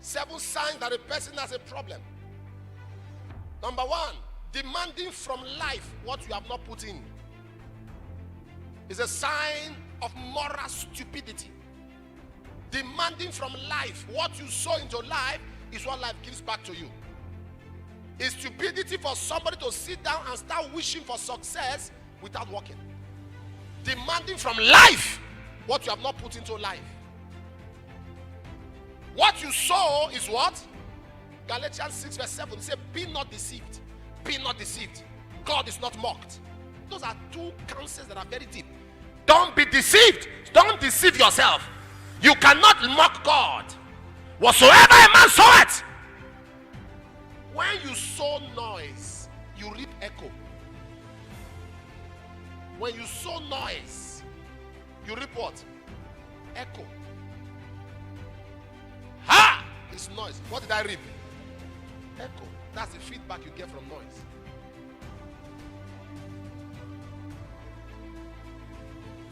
7 signs that a person has a problem. Number 1, demanding from life what you have not put in is a sign of moral stupidity. Demanding from life what you sow into life is what life gives back to you. It's stupidity for somebody to sit down and start wishing for success without working. Demanding from life what you have not put into life. What you sow is what? Galatians 6 verse 7 says, be not deceived. Be not deceived. God is not mocked. Those are 2 counsels that are very deep. Don't be deceived. Don't deceive yourself. You cannot mock God. Whatsoever a man soweth. When you sow noise, you reap echo. When you sow noise, you reap what? Echo. Ha! It's noise. What did I reap? Echo. That's the feedback you get from noise.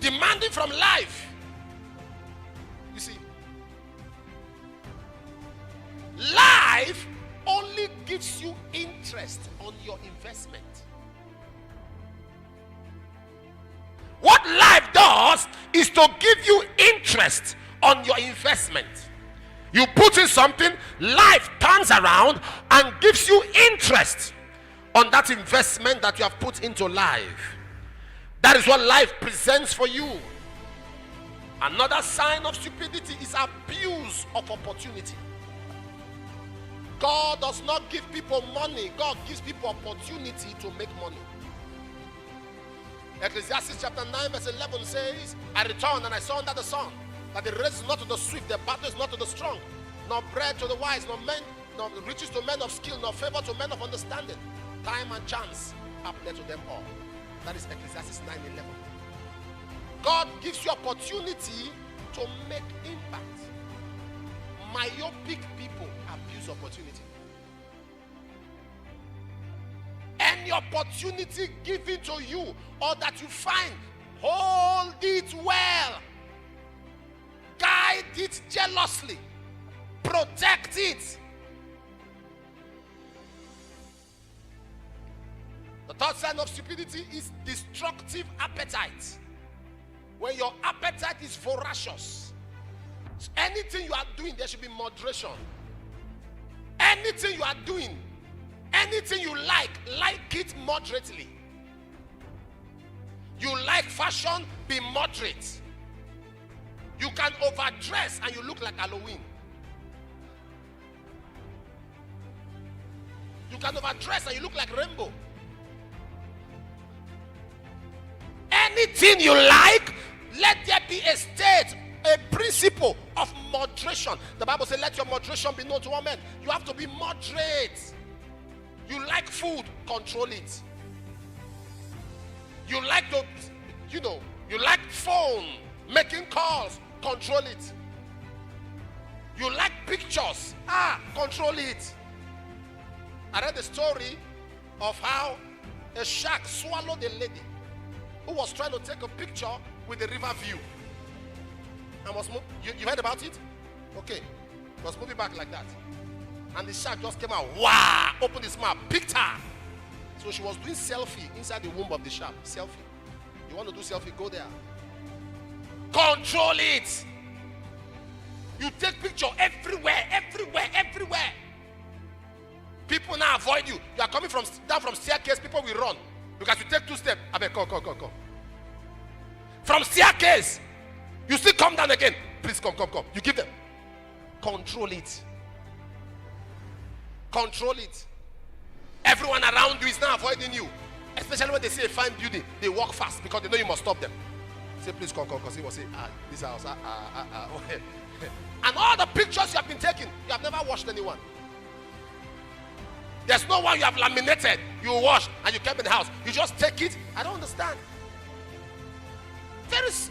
Demanding from life. You see, life only gives you interest on your investment. What life does is to give you interest on your investment. You put in something, life turns around and gives you interest on that investment that you have put into life. That is what life presents for you. Another sign of stupidity is abuse of opportunity. God does not give people money. God gives people opportunity to make money. Ecclesiastes chapter 9 verse 11 says, I returned and I saw under the sun that the race is not to the swift, the battle is not to the strong, nor bread to the wise, nor riches to men of skill, nor favor to men of understanding. Time and chance happen to them all. That is Ecclesiastes 9:11. God gives you opportunity to make impact. Myopic people abuse opportunity. Any opportunity given to you or that you find, hold it well. Guide it jealously. Protect it. The third sign of stupidity is destructive appetite. When your appetite is voracious, anything you are doing, there should be moderation. Anything you are doing, anything you like it moderately. You like fashion, be moderate. You can overdress and you look like Halloween. You can overdress and you look like Rainbow. Anything you like, let there be a state, a principle of moderation. The Bible says, let your moderation be known to all men. You have to be moderate. You like food, control it. You like to, you like phone, making calls, control it. You like pictures, control it. I read the story of how a shark swallowed a lady who was trying to take a picture with the river view. And was you heard about it? Okay. Was moving back like that. And the shark just came out, wow, opened his mouth, picked her. So she was doing selfie inside the womb of the shark. Selfie. You want to do selfie, go there. Control it. You take picture everywhere. People now avoid you. You are coming down from staircase, people will run. Because you take 2 steps. I beg, come. From staircase, you still come down again. Please come. You give them. Control it. Control it. Everyone around you is now avoiding you. Especially when they see a fine building, they walk fast because they know you must stop them. Say, please come. He will say, this house, And all the pictures you have been taking, you have never washed anyone. There's no one you have laminated, you wash, and you kept in the house. You just take it. I don't understand. There is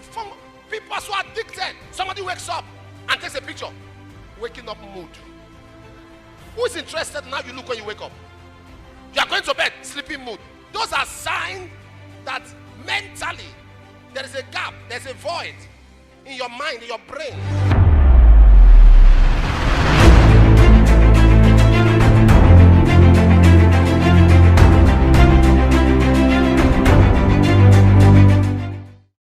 people are so addicted. Somebody wakes up and takes a picture. Waking up mood. Who is interested in how you look when you wake up? You are going to bed, sleeping mood. Those are signs that mentally there is a gap, there's a void in your mind, in your brain.